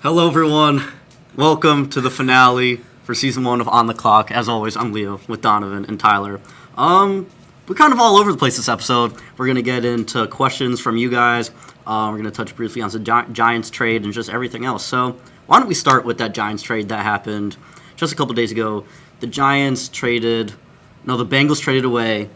Hello, everyone. Welcome to the finale for season 1 of On the Clock. As always, I'm Leo with Donovan and Tyler. We're kind of all over the place this episode. We're going to get into questions from you guys. We're going to touch briefly on the Giants trade and just everything else. So why don't we start with that Giants trade that happened just a couple days ago. The Bengals traded away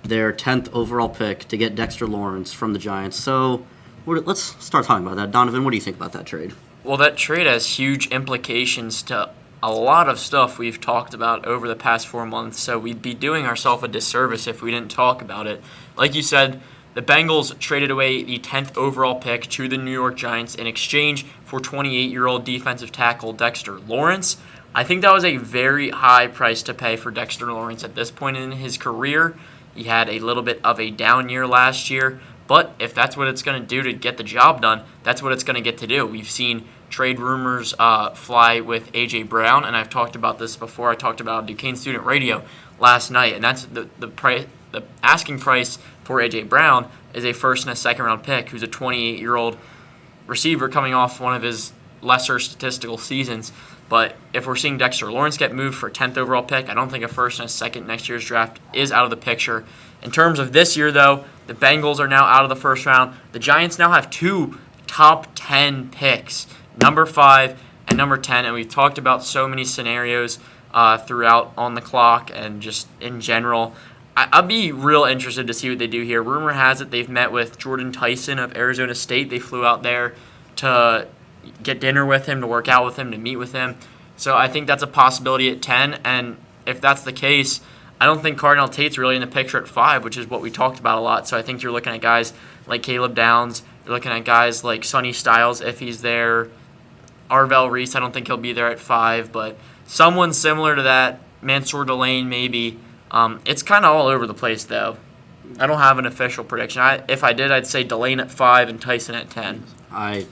their 10th overall pick to get Dexter Lawrence from the Giants. So let's start talking about that. Donovan, what do you think about that trade? Well, that trade has huge implications to a lot of stuff we've talked about over the past 4 months, so we'd be doing ourselves a disservice if we didn't talk about it. Like you said, the Bengals traded away the 10th overall pick to the New York Giants in exchange for 28-year-old defensive tackle Dexter Lawrence. I think that was a very high price to pay for Dexter Lawrence at this point in his career. He had a little bit of a down year last year, but if that's what it's going to do to get the job done, that's what it's going to get to do. We've seen trade rumors fly with A.J. Brown, and I've talked about this before. I talked about Duquesne Student Radio last night, and that's the asking price for A.J. Brown is a first and a second round pick who's a 28-year-old receiver coming off one of his lesser statistical seasons. But if we're seeing Dexter Lawrence get moved for a 10th overall pick, I don't think a first and a second next year's draft is out of the picture. In terms of this year, though, the Bengals are now out of the first round. The Giants now have 2 top 10 picks, number 5 and number 10, and we've talked about so many scenarios throughout On the Clock and just in general. I'd be real interested to see what they do here. Rumor has it they've met with Jordan Tyson of Arizona State. They flew out there to get dinner with him, to work out with him, to meet with him. So I think that's a possibility at 10, and if that's the case, I don't think Cardinal Tate's really in the picture at 5, which is what we talked about a lot. So I think you're looking at guys like Caleb Downs. You're looking at guys like Sonny Styles if he's there. Arvell Reese, I don't think he'll be there at 5, but someone similar to that, Mansour Delane maybe. It's kind of all over the place, though. I don't have an official prediction. If I did, I'd say Delane at 5 and Tyson at 10. I,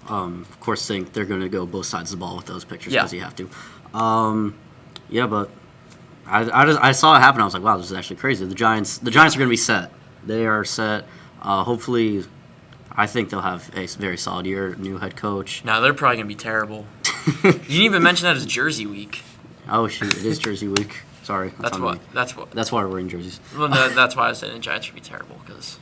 of course, think they're going to go both sides of the ball with those pictures because you have to. But I saw it happen. I was like, wow, this is actually crazy. The Giants are going to be set. They are set. Hopefully, I think they'll have a very solid year. New head coach. No, they're probably going to be terrible. You didn't even mention that as Jersey Week. Oh shoot, it is Jersey Week. Sorry, that's why we're wearing jerseys. Well, that's why I said the Giants should be terrible because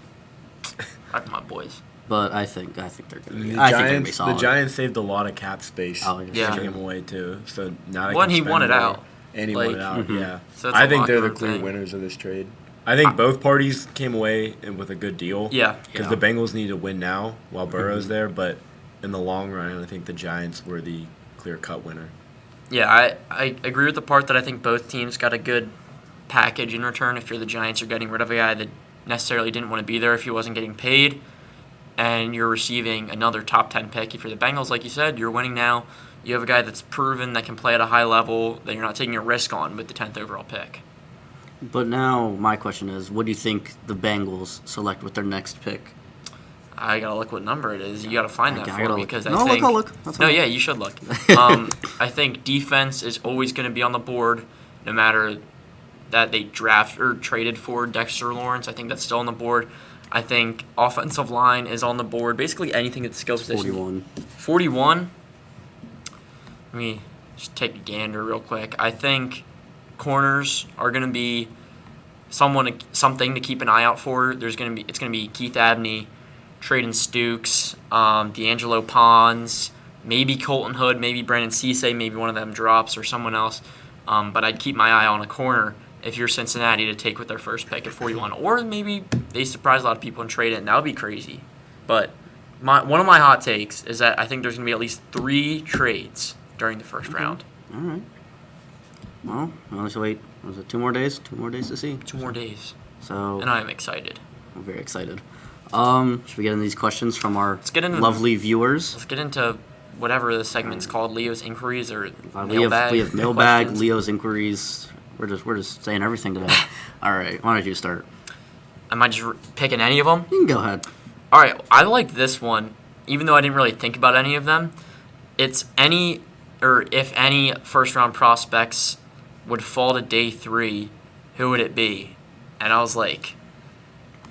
I'm my boys. But I think they're going to be. I think they're going to be solid. The Giants saved a lot of cap space. Yeah. Taking him away too. So now they Well, and can he spend won it more. out. And he won it out. Mm-hmm. Yeah. So I think they're the locker room clear thing. winners of this trade. I think both parties came away with a good deal. Yeah. Because the Bengals need to win now while Burrow's there, but in the long run, I think the Giants were the clear-cut winner. Yeah, I agree with the part that I think both teams got a good package in return. If you're the Giants, you're getting rid of a guy that necessarily didn't want to be there if he wasn't getting paid, and you're receiving another top 10 pick. If you're the Bengals, like you said, you're winning now. You have a guy that's proven that can play at a high level that you're not taking a risk on with the 10th overall pick. But now my question is, what do you think the Bengals select with their next pick? I gotta look what number it is. You gotta find that for me because I'll look. Yeah, you should look. I think defense is always going to be on the board, no matter that they draft or traded for Dexter Lawrence. I think that's still on the board. I think offensive line is on the board. Basically anything at the skills position. 41. Let me just take a gander real quick. I think corners are going to be something to keep an eye out for. It's going to be Keith Abney, Traden Stukes, D'Angelo Pons, maybe Colton Hood, maybe Brandon Cisse, maybe one of them drops or someone else. But I'd keep my eye on a corner if you're Cincinnati to take with their first pick at 41. Or maybe they surprise a lot of people and trade it, and that would be crazy. But one of my hot takes is that I think there's going to be at least 3 trades during the first round. All right. Well, let's wait. Was it 2 more days? 2 more days to see. 2 more days. So. And I am excited. I'm very excited. Should we get into these questions from our lovely viewers? Let's get into whatever the segment's called, Leo's Inquiries or Mailbag. We have Mailbag, Leo's Inquiries. We're just saying everything today. All right, why don't you start? Am I just picking any of them? You can go ahead. All right, I like this one, even though I didn't really think about any of them. It's if any first-round prospects would fall to day 3, who would it be? And I was like,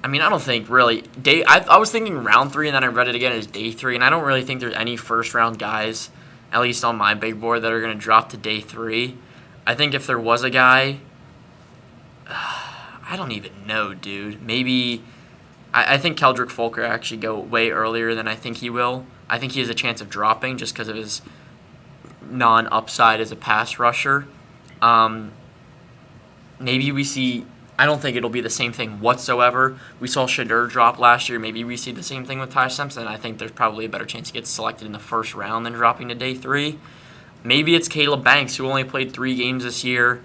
I don't think really. I was thinking round 3, and then I read it again as day 3, and I don't really think there's any first-round guys at least on my big board, that are going to drop to day 3. I think if there was a guy, I don't even know, dude. Maybe I think Keldrick Folker actually go way earlier than I think he will. I think he has a chance of dropping just because of his non-upside as a pass rusher. Maybe we see. I don't think it'll be the same thing whatsoever. We saw Shadur drop last year. Maybe we see the same thing with Ty Simpson. I think there's probably a better chance he gets selected in the first round than dropping to day 3. Maybe it's Caleb Banks, who only played 3 games this year.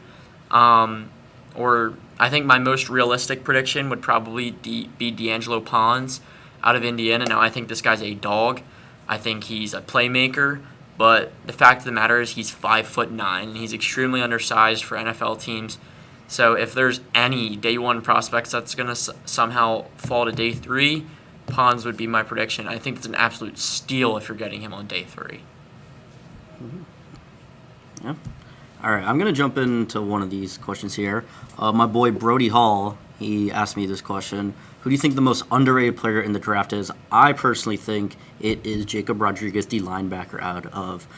Or I think my most realistic prediction would probably be D'Angelo Pons out of Indiana. Now, I think this guy's a dog. I think he's a playmaker. But the fact of the matter is he's 5'9", and he's extremely undersized for NFL teams. So if there's any day 1 prospects that's going to somehow fall to day 3, Pons would be my prediction. I think it's an absolute steal if you're getting him on day 3. Yeah. All right, I'm going to jump into one of these questions here. My boy Brody Hall, he asked me this question. Who do you think the most underrated player in the draft is? I personally think it is Jacob Rodriguez, the linebacker out of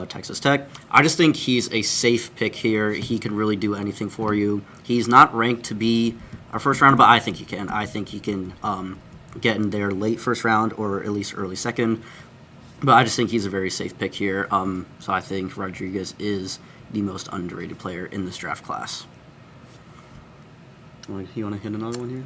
Texas Tech. I just think he's a safe pick here. He can really do anything for you. He's not ranked to be our first round, but I think he can. I think he can get in there late first round or at least early second. But I just think he's a very safe pick here. So I think Rodriguez is the most underrated player in this draft class. You want to hit another one here?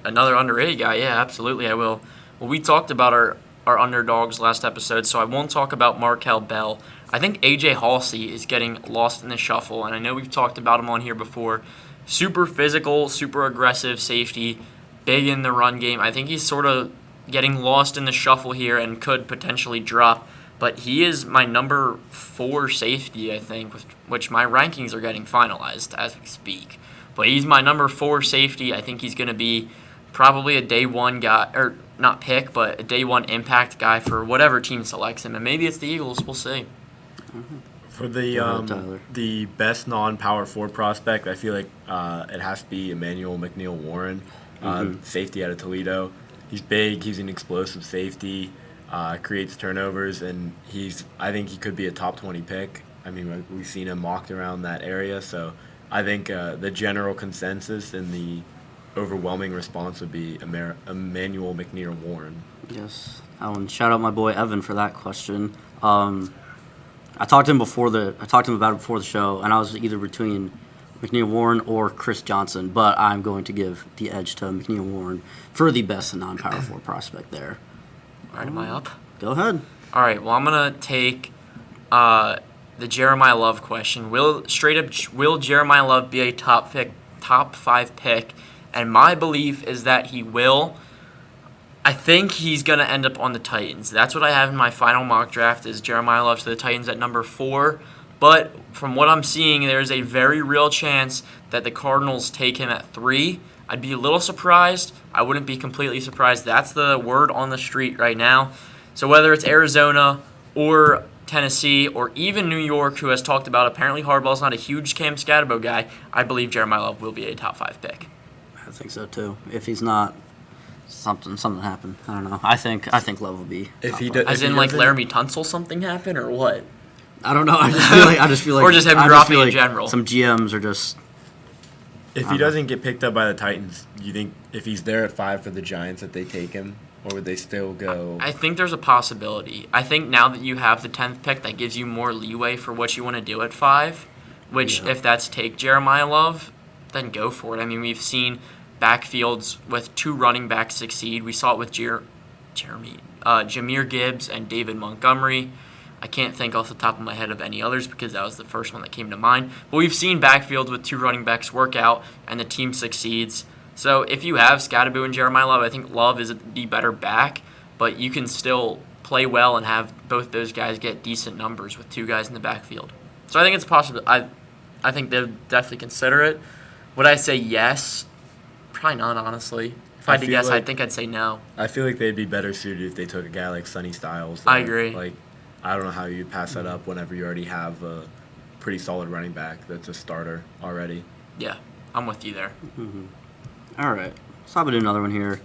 Another underrated guy, yeah, absolutely, I will. Well, we talked about our underdogs last episode, so I won't talk about Markel Bell. I think A.J. Halsey is getting lost in the shuffle, and I know we've talked about him on here before. Super physical, super aggressive safety, big in the run game. I think he's sort of getting lost in the shuffle here and could potentially drop. But he is my number 4 safety, I think, which my rankings are getting finalized as we speak. But he's my number 4 safety. I think he's going to be probably a day 1 guy, or not pick, but a day 1 impact guy for whatever team selects him. And maybe it's the Eagles. We'll see. For the best non-power 4 prospect, I feel like it has to be Emmanuel McNeil Warren, safety out of Toledo. He's big. He's an explosive safety. Creates turnovers, and I think he could be a top 20 pick. I mean, we've seen him mocked around that area, so I think the general consensus and the overwhelming response would be Emmanuel McNeil Warren. Yes. Shout out my boy Evan for that question. I talked to him about it before the show, and I was either between McNeil Warren or Chris Johnson, but I'm going to give the edge to McNeil Warren for the best non-power 4 prospect there. All right, am I up? Go ahead. All right, well, I'm going to take the Jeremiah Love question. Will Jeremiah Love be a top 5 pick? And my belief is that he will. I think he's going to end up on the Titans. That's what I have in my final mock draft is Jeremiah Love to the Titans at number 4. But from what I'm seeing, there's a very real chance that the Cardinals take him at 3. I'd be a little surprised. I wouldn't be completely surprised. That's the word on the street right now. So whether it's Arizona or Tennessee or even New York, who has talked about apparently Harbaugh's not a huge Cam Scatterbo guy, I believe Jeremiah Love will be a top 5 pick. I think so too. If he's not, something happened. I don't know. I think Love will be. If he as in like Laramie Tunsil, something happened or what? I don't know. I just feel like or just him dropping in general. Some GMs are just. If he doesn't get picked up by the Titans, you think if he's there at 5 for the Giants that they take him, or would they still go? I think there's a possibility. I think now that you have the 10th pick, that gives you more leeway for what you want to do at 5. Which, if that's take Jeremiah Love, then go for it. I mean, we've seen backfields with 2 running backs succeed. We saw it with Jahmyr Gibbs and David Montgomery. I can't think off the top of my head of any others because that was the first one that came to mind. But we've seen backfields with 2 running backs work out and the team succeeds. So if you have Scatterbo and Jeremiah Love, I think Love is the better back, but you can still play well and have both those guys get decent numbers with 2 guys in the backfield. So I think it's possible. I think they'll definitely consider it. Would I say yes? Probably not, honestly. If I had to guess, I think I'd say no. I feel like they'd be better suited if they took a guy like Sonny Styles. I agree. I don't know how you pass that up whenever you already have a pretty solid running back that's a starter already. Yeah, I'm with you there. Mm-hmm. All right. Let's hop into another one here.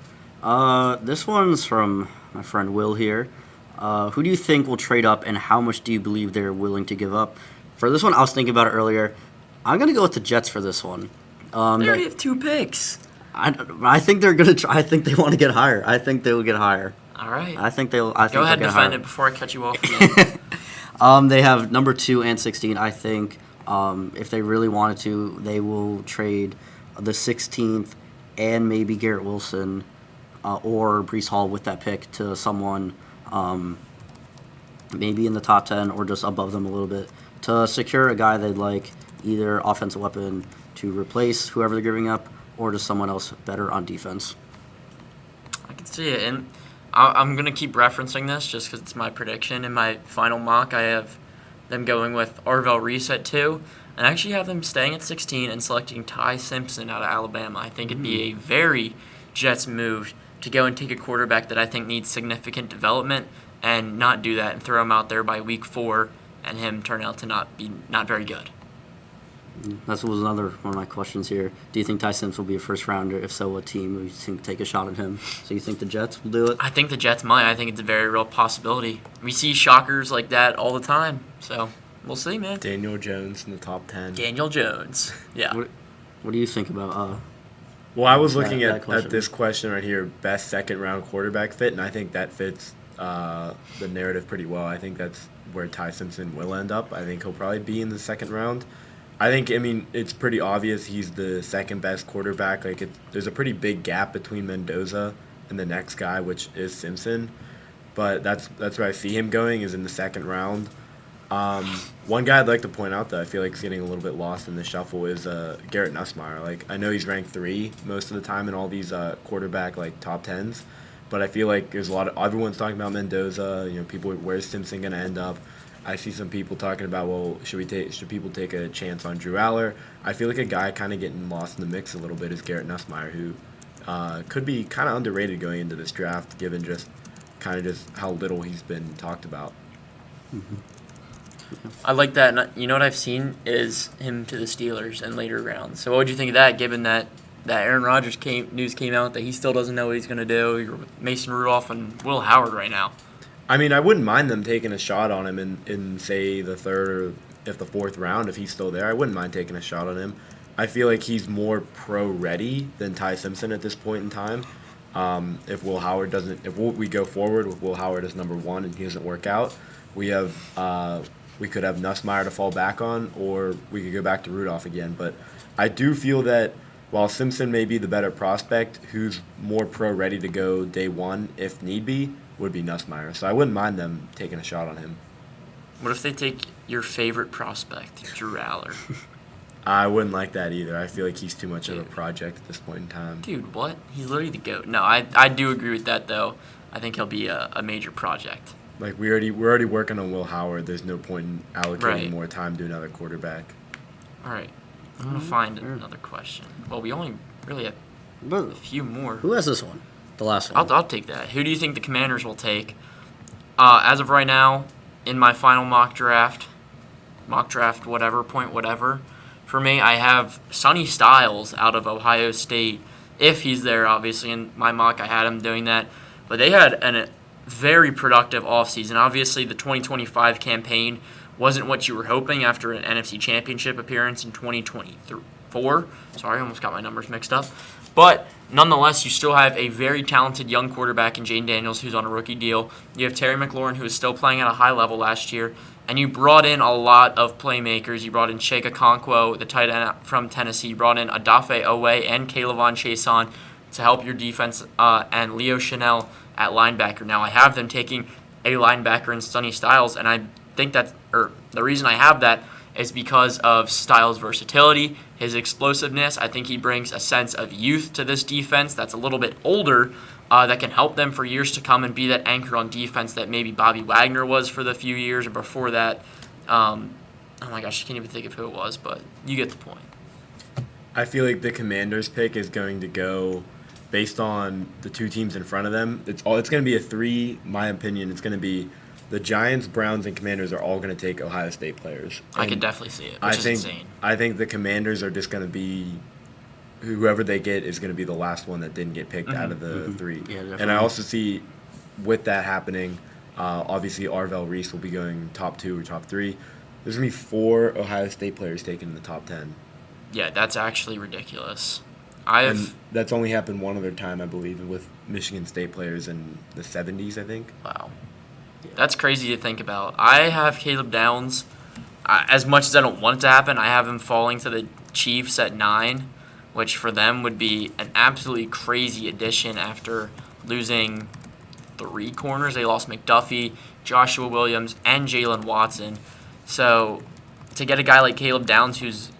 This one's from my friend Will here. Who do you think will trade up, and how much do you believe they're willing to give up? For this one, I was thinking about it earlier. I'm gonna go with the Jets for this one. They already have 2 picks. I think they're gonna. I think they want to get higher. I think they will get higher. All right. I think they'll. Go ahead and defend it before I cut you off again. They have number 2 and 16. I think if they really wanted to, they will trade the 16th and maybe Garrett Wilson or Breece Hall with that pick to someone maybe in the top 10 or just above them a little bit to secure a guy they'd like, either offensive weapon to replace whoever they're giving up or just someone else better on defense. I can see it, and I'm going to keep referencing this just because it's my prediction. In my final mock, I have them going with Arvell Reese at 2, and I actually have them staying at 16 and selecting Ty Simpson out of Alabama. I think it'd be a very Jets move to go and take a quarterback that I think needs significant development and not do that and throw him out there by week 4 and him turn out to not very good. That was another one of my questions here. Do you think Ty Simpson will be a first rounder? If so, what team would you think take a shot at him? So you think the Jets will do it? I think the Jets might. I think it's a very real possibility. We see shockers like that all the time. So we'll see, man. Daniel Jones in the top 10. Daniel Jones. Yeah. What do you think about Well, I was looking that at this question right here, best second-round quarterback fit, and I think that fits the narrative pretty well. I think that's where Ty Simpson will end up. I think he'll probably be in the second round. I mean, it's pretty obvious he's the second-best quarterback. There's a pretty big gap between Mendoza and the next guy, which is Simpson. But that's where I see him going, is in the second round. One guy I'd like to point out that I feel like is getting a little bit lost in the shuffle is Garrett Nussmeier. I know he's ranked 3 most of the time in all these quarterback top 10s, but I feel like there's everyone's talking about Mendoza. People, where's Simpson going to end up? I see some people talking about, well, should people take a chance on Drew Aller? I feel like a guy kind of getting lost in the mix a little bit is Garrett Nussmeier, who could be kind of underrated going into this draft, given just how little he's been talked about. Mm-hmm. I like that. And you know what I've seen is him to the Steelers in later rounds. So what would you think of that, given that Aaron Rodgers news came out that he still doesn't know what he's going to do? You're Mason Rudolph and Will Howard right now. I mean, I wouldn't mind them taking a shot on him in say, the 3rd or if the 4th round, if he's still there. I wouldn't mind taking a shot on him. I feel like he's more pro-ready than Ty Simpson at this point in time. If we go forward with Will Howard as number 1 and he doesn't work out, we could have Nussmeier to fall back on, or we could go back to Rudolph again. But I do feel that while Simpson may be the better prospect, who's more pro-ready to go day 1 if need be, would be Nussmeier. So I wouldn't mind them taking a shot on him. What if they take your favorite prospect, Drew Aller? I wouldn't like that either. I feel like he's too much of a project at this point in time. Dude, what? He's literally the GOAT. No, I do agree with that, though. I think he'll be a major project. We're already working on Will Howard. There's no point in allocating more time to another quarterback. All right. I'm going to find another question. Well, we only really have a few more. Who has this one? The last one. I'll take that. Who do you think the Commanders will take? As of right now, in my final mock draft, whatever, for me, I have Sonny Styles out of Ohio State, if he's there, obviously. In my mock, I had him doing that. But they had a very productive offseason. Obviously, the 2025 campaign wasn't what you were hoping after an NFC Championship appearance in 2024. Sorry, I almost got my numbers mixed up. But nonetheless, you still have a very talented young quarterback in Jane Daniels, who's on a rookie deal. You have Terry McLaurin, who is still playing at a high level last year. And you brought in a lot of playmakers. You brought in Chaka Okonkwo, the tight end from Tennessee. You brought in Odafe Owe and Kayvon Chaisson to help your defense, and Leo Chanel at linebacker. Now, I have them taking a linebacker in Sonny Styles, and I think the reason I have that is because of Styles' versatility, his explosiveness. I think he brings a sense of youth to this defense that's a little bit older, that can help them for years to come and be that anchor on defense that maybe Bobby Wagner was for the few years or before that. Oh my gosh, I can't even think of who it was, but you get the point. I feel like the Commanders pick is going to go based on the 2 teams in front of them. It's going to be a 3, my opinion. It's going to be the Giants, Browns, and Commanders are all going to take Ohio State players. I can definitely see it, which is insane. I think the Commanders are just going to be whoever they get is going to be the last one that didn't get picked out of the 3. Yeah, and I also see with that happening, Obviously, Arvell Reese will be going top 2 or top 3. There's going to be 4 Ohio State players taken in the top 10. Yeah, that's actually ridiculous. And that's only happened one other time, I believe, with Michigan State players in the 70s, I think. Wow. That's crazy to think about. I have Caleb Downs. As much as I don't want it to happen, I have him falling to the Chiefs at 9, which for them would be an absolutely crazy addition after losing 3 corners. They lost McDuffie, Joshua Williams, and Jalen Watson. So to get a guy like Caleb Downs, who's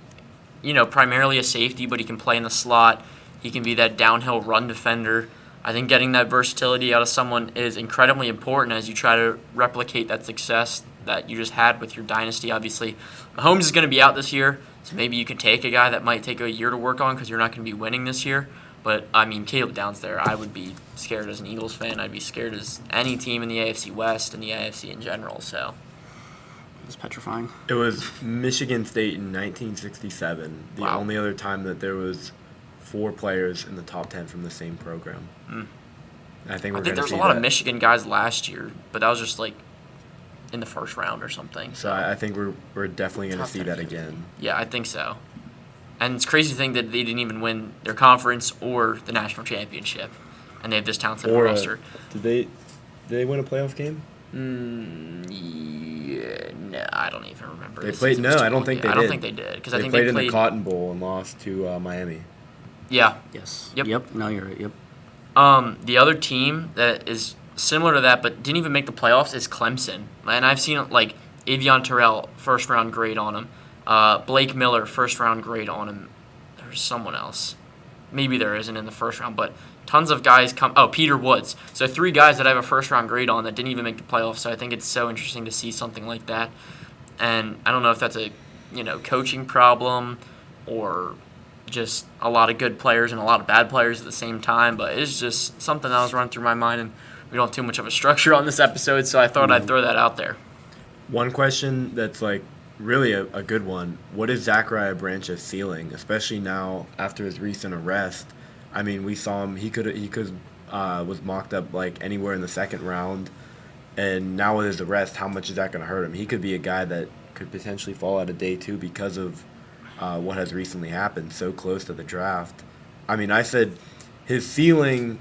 primarily a safety, but he can play in the slot, he can be that downhill run defender. I think getting that versatility out of someone is incredibly important as you try to replicate that success that you just had with your dynasty. Obviously, Mahomes is going to be out this year, so maybe you can take a guy that might take a year to work on because you're not going to be winning this year. But, I mean, Caleb Downs there, I would be scared as an Eagles fan. I'd be scared as any team in the AFC West and the AFC in general. So It's petrifying. It was Michigan State in 1967, the Wow. only other time that there was 4 players in the top 10 from the same program. I think I we're think going to there was see a lot that. of Michigan guys last year, but that was just like in the first round or something. So I think we're definitely going to Top see 10. that again. Yeah, I think so. And it's crazy to think that they didn't even win their conference or the national championship, and they have this talented Or roster. did they win a playoff game? Yeah, no, I don't even remember. They The played. season No, was too I don't long. think they I did. don't think they did because I They think played they in played. the Cotton Bowl and lost to Miami. Yeah. Yes. Yep. No, you're right. Yep. The other team that is similar to that but didn't even make the playoffs is Clemson. And I've seen like Avion Terrell, first round grade on him. Blake Miller, first round grade on him. There's someone else. Maybe there isn't in the first round, but tons of guys come. Oh, Peter Woods. So 3 guys that I have a first round grade on that didn't even make the playoffs. So I think it's so interesting to see something like that. And I don't know if that's a coaching problem or just a lot of good players and a lot of bad players at the same time, but it's just something that was running through my mind, and we don't have too much of a structure on this episode, so I thought I'd throw that out there. One question that's like really a good one. What is Zachariah Branch's ceiling, especially now after his recent arrest? I mean, we saw him. He was mocked up like anywhere in the second round, and now with his arrest, how much is that going to hurt him? He could be a guy that could potentially fall out of day 2 because of what has recently happened so close to the draft. I mean, I said his ceiling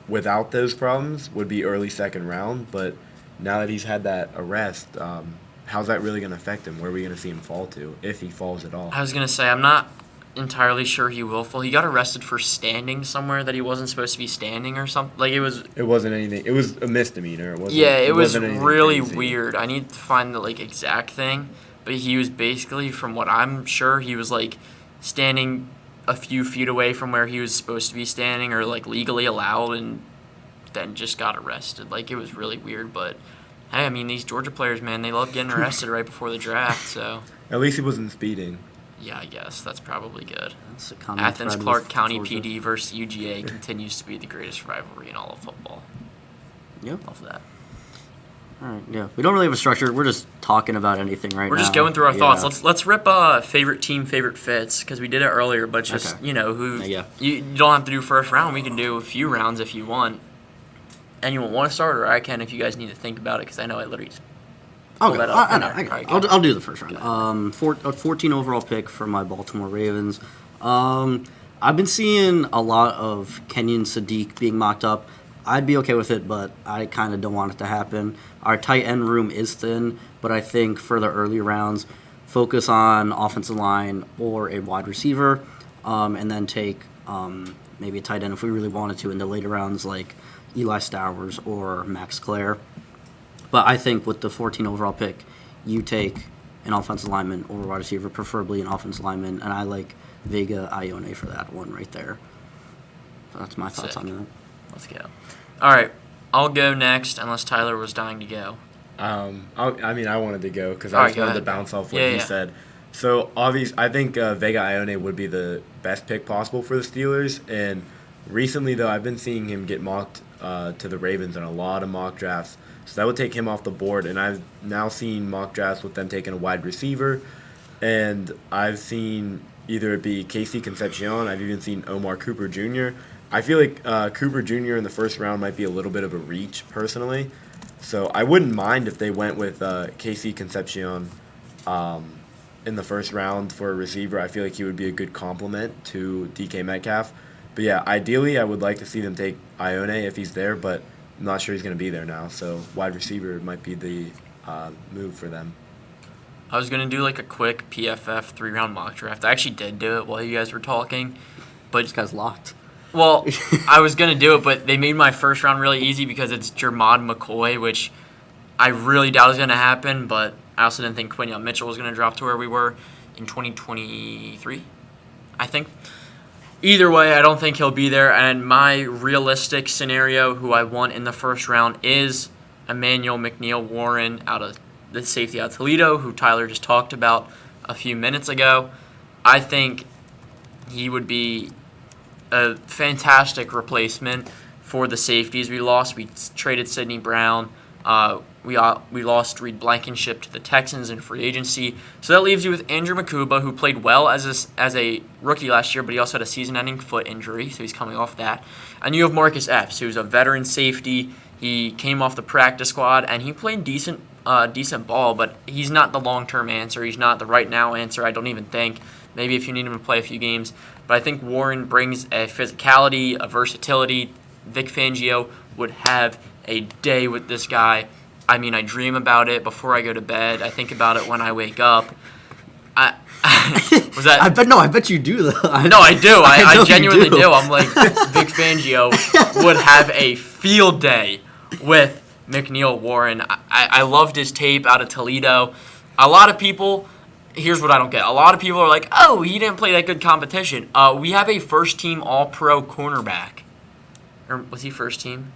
without those problems would be early second round, but now that he's had that arrest, how's that really going to affect him? Where are we going to see him fall to, if he falls at all? I was going to say, I'm not entirely sure he will fall. He got arrested for standing somewhere that he wasn't supposed to be standing or something. Like, It wasn't anything. It was a misdemeanor. It wasn't. yeah, it was wasn't anything really crazy. weird. I need to find the exact thing, but he was basically, from what I'm sure, he was standing a few feet away from where he was supposed to be standing or legally allowed, and then just got arrested. It was really weird, but hey, I mean, these Georgia players, man, they love getting arrested right before the draft, so At least he wasn't speeding. yeah, I guess that's probably good. That's a common Athens thread Clark with County Georgia. PD versus UGA continues to be the greatest rivalry in all of football. Yep. Love that. All right. Yeah. We don't really have a structure. We're just talking about anything right now. We're just going through our Yeah. thoughts. Let's rip favorite team, favorite fits, because we did it earlier. But just Okay. who Yeah. you don't have to do first round. We can do a few rounds if you want. Anyone want to start, or I can if you guys need to think about it, because I know I literally just Okay, that up I in know. there. I got All it. right, go. I'll do the first round. 14 overall pick for my Baltimore Ravens. I've been seeing a lot of Kenyon Sadiq being mocked up. I'd be okay with it, but I kind of don't want it to happen. Our tight end room is thin, but I think for the early rounds, focus on offensive line or a wide receiver, and then take maybe a tight end if we really wanted to in the later rounds, like Eli Stowers or Max Clare. But I think with the 14 overall pick, you take an offensive lineman over a wide receiver, preferably an offensive lineman, and I like Vega Ione for that one right there. So that's my thoughts Sick. on that. Let's go. All right, I'll go next, unless Tyler was dying to go. I wanted to go because All I right, just go wanted to ahead. bounce off what Yeah, he yeah. said. So I think Vega Ione would be the best pick possible for the Steelers. And recently, though, I've been seeing him get mocked to the Ravens in a lot of mock drafts. So that would take him off the board. And I've now seen mock drafts with them taking a wide receiver. And I've seen either it be Casey Concepcion. I've even seen Omar Cooper Jr. I feel like Cooper Jr. in the first round might be a little bit of a reach, personally. So I wouldn't mind if they went with Casey Concepcion in the first round for a receiver. I feel like he would be a good complement to DK Metcalf. But yeah, ideally I would like to see them take Ione if he's there, but I'm not sure he's going to be there now. So wide receiver might be the move for them. I was going to do like a quick PFF 3-round mock draft. I actually did do it while you guys were talking. But This guy's locked. Well, I was going to do it, but they made my first round really easy because it's Jermod McCoy, which I really doubt is going to happen, but I also didn't think Quinyon Mitchell was going to drop to where we were in 2023, I think. Either way, I don't think he'll be there, and my realistic scenario who I want in the first round is Emmanuel McNeil-Warren out of the safety out of Toledo, who Tyler just talked about a few minutes ago. I think he would be a fantastic replacement for the safeties we lost. We traded Sidney Brown. We lost Reed Blankenship to the Texans in free agency. So that leaves you with Andrew Makuba, who played well as a rookie last year, but he also had a season-ending foot injury, so he's coming off that. And you have Marcus Epps, who's a veteran safety. He came off the practice squad, and he played decent ball, but he's not the long-term answer. He's not the right-now answer, I don't even think. Maybe if you need him to play a few games. But I think Warren brings a physicality, a versatility. Vic Fangio would have a day with this guy. I mean, I dream about it before I go to bed. I think about it when I wake up. Was that? I bet you do though. No, I do. I know genuinely you do. do. I'm like, Vic Fangio would have a field day with McNeil Warren. I loved his tape out of Toledo. A lot of people, here's what I don't get. A lot of people are like, oh, he didn't play that good competition. We have a first-team All-Pro cornerback. Or was he first team?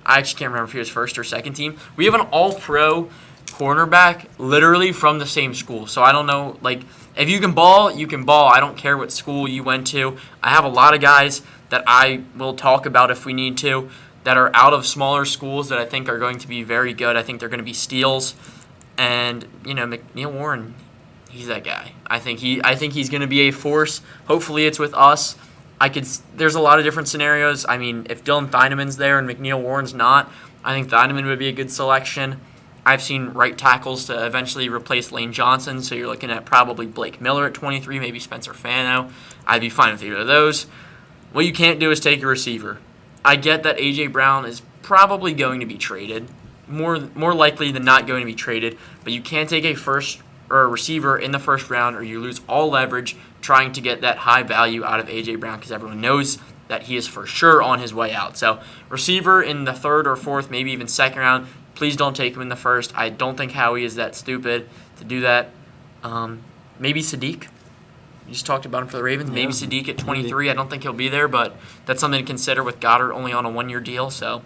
I actually can't remember if he was first or second team. We have an all-pro cornerback literally from the same school. So I don't know, like, if you can ball, you can ball. I don't care what school you went to. I have a lot of guys that I will talk about if we need to that are out of smaller schools that I think are going to be very good. I think they're going to be steals. And, McNeil Warren, he's that guy. I think he's going to be a force. Hopefully it's with us. There's a lot of different scenarios. I mean, if Dylan Thieneman's there and McNeil Warren's not, I think Thieneman would be a good selection. I've seen right tackles to eventually replace Lane Johnson, so you're looking at probably Blake Miller at 23, maybe Spencer Fano. I'd be fine with either of those. What you can't do is take a receiver. I get that A.J. Brown is probably going to be traded, more likely than not going to be traded, but you can't take a receiver in the first round or you lose all leverage trying to get that high value out of A.J. Brown because everyone knows that he is for sure on his way out. So receiver in the third or fourth, maybe even second round, please don't take him in the first. I don't think Howie is that stupid to do that. Maybe Sadiq. You just talked about him for the Ravens. Maybe Sadiq at 23. I don't think he'll be there, but that's something to consider with Goddard only on a one-year deal. So,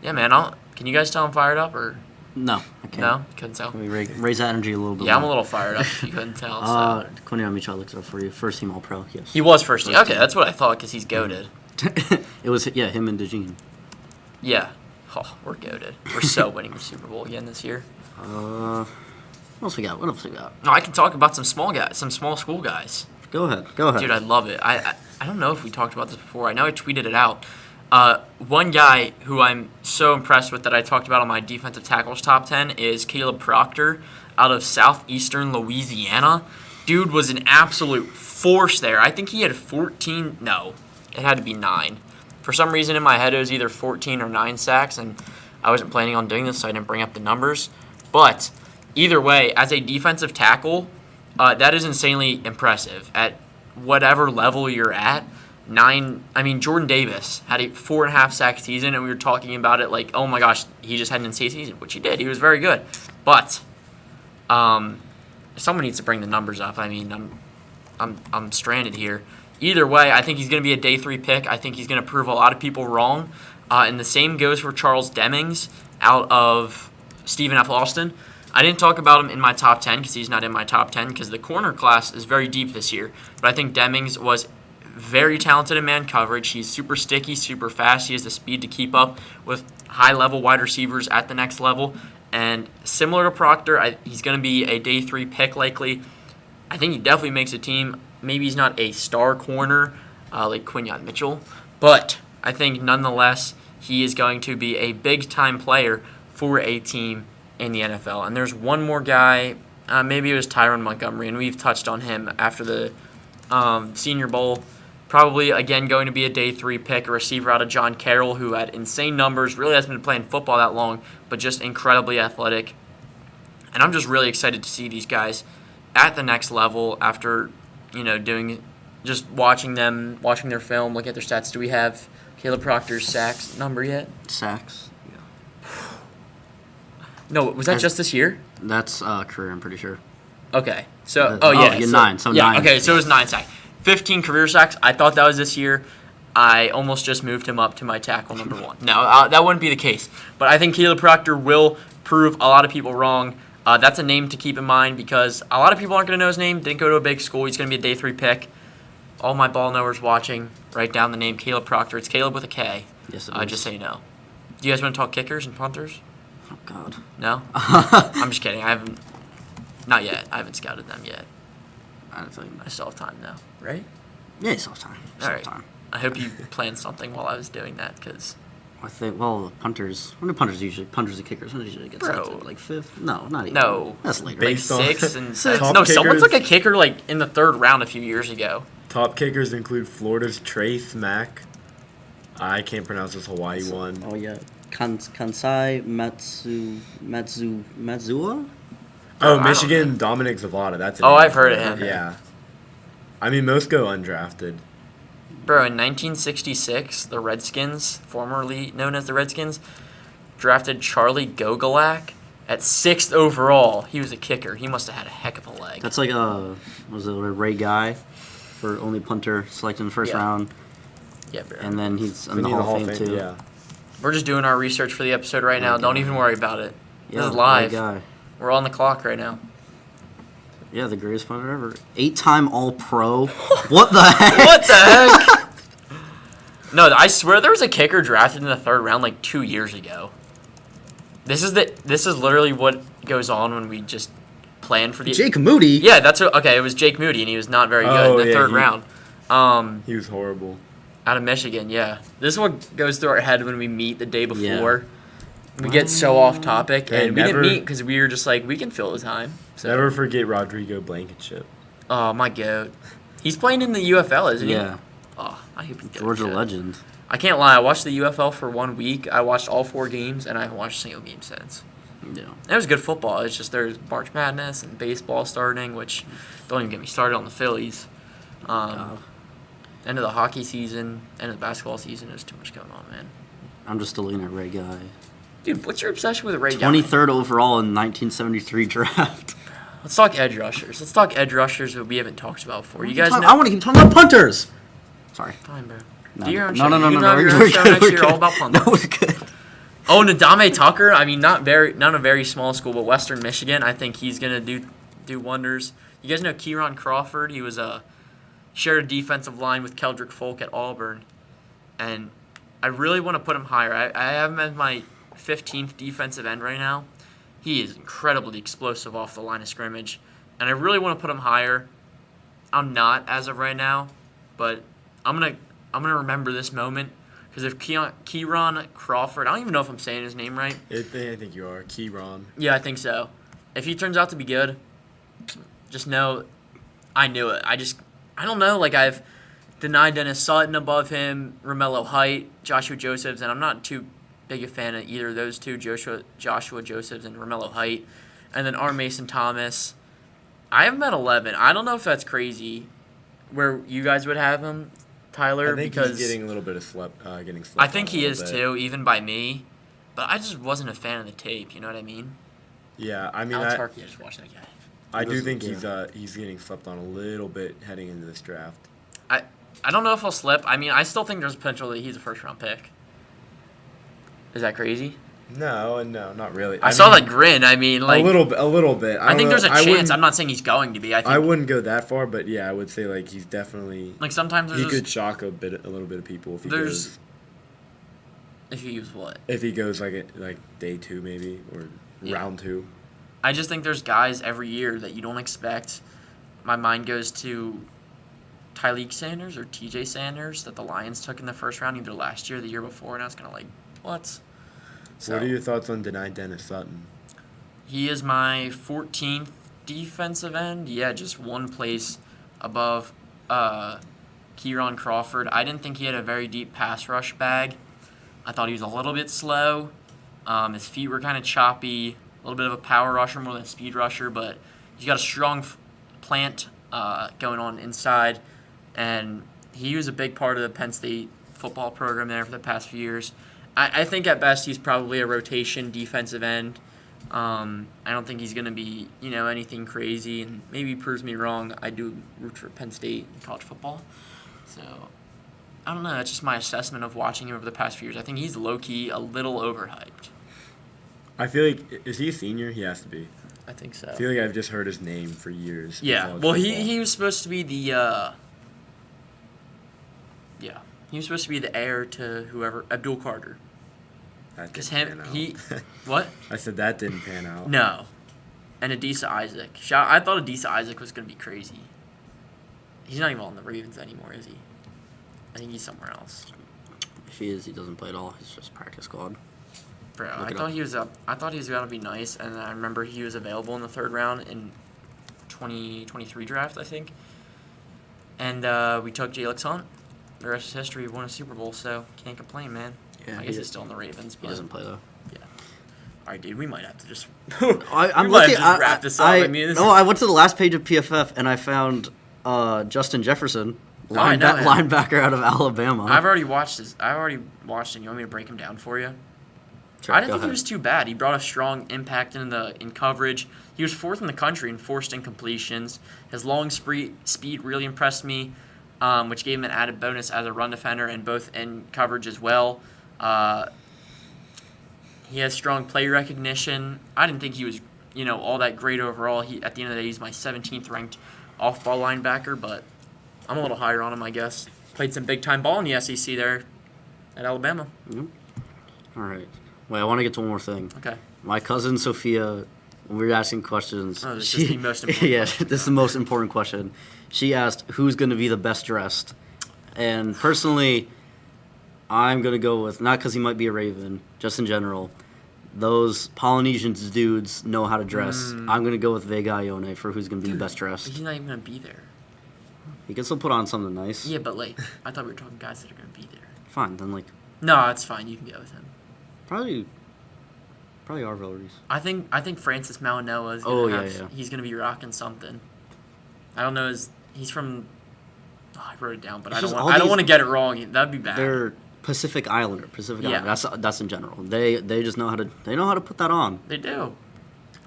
yeah, man. Can you guys tell I'm fired up or? No, I can't. No? Couldn't tell? Can we raise that energy a little bit? Yeah, I'm more? a little fired up if you couldn't tell. So. Quinyon Mitchell looks up for you. First team All-Pro, yes. He was first team. Okay, that's what I thought because he's goated. It was, him and DeJean. Yeah. Oh, we're goated. We're so winning the Super Bowl again this year. What else we got? No, I can talk about some small school guys. Go ahead. Dude, I love it. I don't know if we talked about this before. I know I tweeted it out. One guy who I'm so impressed with that I talked about on my defensive tackles top 10 is Caleb Proctor out of southeastern Louisiana. Dude was an absolute force there. I think he had 14. No, it had to be 9. For some reason in my head it was either 14 or 9 sacks, and I wasn't planning on doing this, so I didn't bring up the numbers. But either way, as a defensive tackle, that is insanely impressive. At whatever level you're at, Jordan Davis had a 4.5 sack season, and we were talking about it like, oh my gosh, he just had an insane season, which he did. He was very good. But someone needs to bring the numbers up. I mean, I'm stranded here. Either way, I think he's going to be a day 3 pick. I think he's going to prove a lot of people wrong. And the same goes for Charles Demings out of Stephen F. Austin. I didn't talk about him in my top 10 because he's not in my top 10 because the corner class is very deep this year. But I think Demings was very talented in man coverage. He's super sticky, super fast. He has the speed to keep up with high-level wide receivers at the next level. And similar to Proctor, he's going to be a day 3 pick likely. I think he definitely makes a team. Maybe he's not a star corner like Quinyon Mitchell, but I think nonetheless he is going to be a big-time player for a team in the NFL. And there's one more guy, maybe it was Tyron Montgomery, and we've touched on him after the Senior Bowl. Probably, again, going to be a day 3 pick, a receiver out of John Carroll, who had insane numbers, really hasn't been playing football that long, but just incredibly athletic. And I'm just really excited to see these guys at the next level after, just watching their film, look at their stats. Do we have Caleb Proctor's sacks number yet? Sacks? No, was that just this year? That's career, I'm pretty sure. Okay. So, yeah. 9. So yeah, 9. Okay, so it was 9 sacks. 15 career sacks. I thought that was this year. I almost just moved him up to my tackle number 1. No, that wouldn't be the case. But I think Caleb Proctor will prove a lot of people wrong. That's a name to keep in mind because a lot of people aren't going to know his name. Didn't go to a big school. He's going to be a day 3 pick. All my ball knowers watching, write down the name Caleb Proctor. It's Caleb with a K. Yes, it is. Just so you know. Do you guys want to talk kickers and punters? Oh, God. No? I'm just kidding. Not yet. I haven't scouted them yet. I don't think. I still have time, though. Right? Yeah, you still have time. All right. I hope you planned something while I was doing that, because... I think, punters. When do punters and kickers, when do they usually get selected? Like 5th? No, not even. No. That's later. Based like on 6th and 7th. top No, someone kickers- took a kicker, in the 3rd round a few years ago. Top kickers include Florida's Trace Mack. I can't pronounce this Hawaii one. Oh, yeah. Kansai Matsua? Oh, I Michigan, Dominic Zavada. That's it. Oh, I've heard of him. Yeah. I mean, most go undrafted. Bro, in 1966, the Redskins, formerly known as the Redskins, drafted Charlie Gogolak at 6th overall. He was a kicker. He must have had a heck of a leg. That's like was it Ray Guy for only punter selected in the first Yeah. round? Yeah, bro. And then he's in We the need Hall of Fame, too. Yeah. We're just doing our research for the episode right now. Okay. Don't even worry about it. Yeah, This is live. Ray Guy. We're on the clock right now. Yeah, the greatest punter ever. 8-time All-Pro. What the heck? What the heck? No, I swear there was a kicker drafted in the 3rd round 2 years ago. This is literally what goes on when we just plan for the... Jake Moody? Yeah, okay, it was Jake Moody, and he was not very good Oh, in the yeah, 3rd round. He was horrible. Out of Michigan, yeah. This is what goes through our head when we meet the day before. Yeah. We get so off topic, Hey, and we didn't never- meet because we were just we can fill the time. So. Never forget Rodrigo Blankenship. Oh, my goat. He's playing in the UFL, isn't he? Yeah. Oh, I hope he does. Georgia good. legend. I can't lie. I watched the UFL for 1 week. I watched all 4 games, and I haven't watched a single game since. Yeah. It was good football. It's just there's March Madness and baseball starting, which don't even get me started on the Phillies. End of the hockey season, end of the basketball season. There's too much going on, man. I'm just still looking at Ray Guy. Dude, what's your obsession with Ray Guy? 23rd overall in 1973 draft. Let's talk edge rushers. Let's talk edge rushers that we haven't talked about before. You guys know? I want to keep talking about punters. Sorry. Fine, bro. No, Do your own no, shit. no, no, You no, can no. have your We're own show good, next we're year good. all about punters. No, we're good. Oh, Nadame Tucker. I mean, not a very small school, but Western Michigan. I think he's gonna do wonders. You guys know Kieran Crawford? He was shared a defensive line with Keldrick Folk at Auburn, and I really want to put him higher. I have him as my 15th defensive end right now. He is incredibly explosive off the line of scrimmage, and I really want to put him higher. I'm not as of right now, but I'm gonna remember this moment. Because if Kieran Crawford, I don't even know if I'm saying his name right. I think you are. Kieran. Yeah, I think so. If he turns out to be good, just know I knew it. I don't know. I've denied Dennis Sutton above him, Romello Height, Joshua Josephs, and I'm not too big a fan of either of those two, Joshua Josephs and Romello Height. And then R. Mason Thomas. I have him at 11. I don't know if that's crazy where you guys would have him, Tyler, I think because he's getting a little bit of getting slept I think on he a is little bit. too, even by me. But I just wasn't a fan of the tape. You know what I mean? Yeah, I mean, Alex Harkey, I just watched that guy. I do think Yeah. he's getting slept on a little bit heading into this draft. I don't know if he'll slip. I mean, I still think there's potential that he's a first-round pick. Is that crazy? No, not really. I saw mean, that grin. I mean, a little bit. I think there's a chance. wouldn't- I'm not saying he's going to be. I I think wouldn't go that far, but yeah, I would say he's definitely. sometimes He there's could shock a little bit of people if he There's- goes. if you use what. If he goes like day 2 maybe or Yeah. round 2. I just think there's guys every year that you don't expect. My mind goes to Tyreek Sanders or TJ Sanders that the Lions took in the first round either last year or the year before, and I was kind of like, what? So What are your thoughts on Denai Dennis Sutton? he is my 14th defensive end. Yeah, just one place above Kieran Crawford. I didn't think he had a very deep pass rush bag. I thought he was a little bit slow. His feet were kind of choppy. A little bit of a power rusher more than a speed rusher, but he's got a strong plant going on inside, and he was a big part of the Penn State football program there for the past few years. I think at best he's probably a rotation defensive end. I don't think he's going to be, anything crazy, and maybe he proves me wrong. I do root for Penn State in college football. So, I don't know. That's just my assessment of watching him over the past few years. I think he's low-key a little overhyped. I feel like, is he a senior? He has to be. I think so. I feel like I've just heard his name for years. in Yeah. college Well, football. he was supposed to be the he was supposed to be the heir to whoever Abdul Carter. That Because didn't pan out. What? I said that didn't pan out. No. And Adisa Isaac. I thought Adisa Isaac was going to be crazy. He's not even on the Ravens anymore, is he? I think he's somewhere else. If he is, he doesn't play at all. He's just practice squad. Bro, Look I it thought up. he was I thought he was going to be nice, and I remember he was available in the third round in 2023 draft, I think. And we took Jalen Hunt. The rest is history. We won a Super Bowl, so can't complain, man. Yeah, I guess he's still in the Ravens, He but doesn't play though. all right, dude, we might have to just I'm we might looking. have to just wrap this up. I mean, this I went to the last page of PFF and I found Justin Jefferson, I know him. linebacker out of Alabama. I've already watched this. I've already watched him. You want me to break him down for you? Sure, I didn't go think he ahead. was too bad. He brought a strong impact in coverage. He was fourth in the country in forced incompletions. His long speed really impressed me, which gave him an added bonus as a run defender and both in coverage as well. He has strong play recognition. I didn't think he was, all that great overall. At the end of the day, he's my 17th ranked off-ball linebacker, but I'm a little higher on him, I guess. Played some big-time ball in the SEC there at Alabama. All right. Wait, I want to get to one more thing. Okay. My cousin Sophia, when we were asking questions, Oh, this is the most important yeah, question. this is the most important question. She asked, "Who's going to be the best dressed?" And personally, I'm going to go with, not because he might be a Raven, just in general, those Polynesian dudes know how to dress. I'm going to go with Vega Ione for who's going to be best But dressed. he's not even going to be there. He can still put on something nice. Yeah, but, I thought we were talking guys that are going to be there. Fine, then, No, it's fine. You can go with him. probably our Villeries. I think Francis Malinois is Oh, going to yeah. He's going to be rocking something. I don't know. He's from... Oh, I wrote it down, but It's I just don't all want. I don't these- want to get it wrong. That'd be bad. They're Pacific Islander. Yeah. That's in general. They just know how to put that on. They do.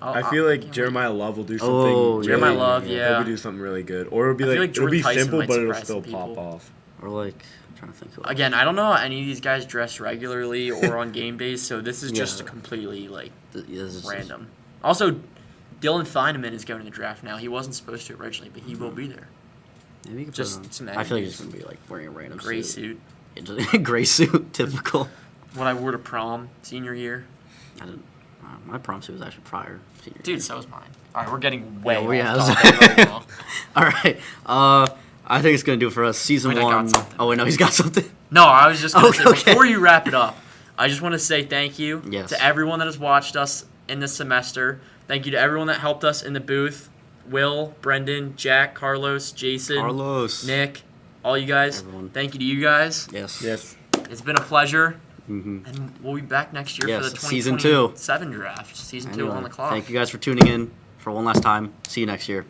I feel like can't Jeremiah Love will do something. Oh, really, Jeremiah Love, He'll yeah. do something really good, or it'll be I feel like it'll Jordan be Tyson simple, might but it'll surprise still some pop people. off. Or I'm trying to think who else. Again, I don't know how any of these guys dress regularly or on game days, so this is just Yeah. completely This is- random. Also, Dylan Feineman is going to the draft now. He wasn't supposed to originally, but he will be there. Maybe you could Just put it on. some I feel like enemies. he's gonna be wearing a random Gray suit. Gray suit, typical. What I wore to prom senior year. I didn't. My prom suit was actually prior. Senior Dude, year. so was mine. All right, we're getting way Yeah, off yeah. topic right now. All right. I think it's gonna do it for us. Season Wait, I got 1. something. Oh wait, no, he's got something. No, I was just going to say, Okay. before you wrap it up, I just want to say thank you Yes. to everyone that has watched us in this semester. Thank you to everyone that helped us in the booth. Will, Brendan, Jack, Carlos, Jason, Carlos. Nick, all you guys. Everyone. Thank you to you guys. Yes. Yes. It's been a pleasure. Mm-hmm. And we'll be back next year Yes, for the season 2027 draft. Season 2 Anyway, on the clock. Thank you guys for tuning in for one last time. See you next year.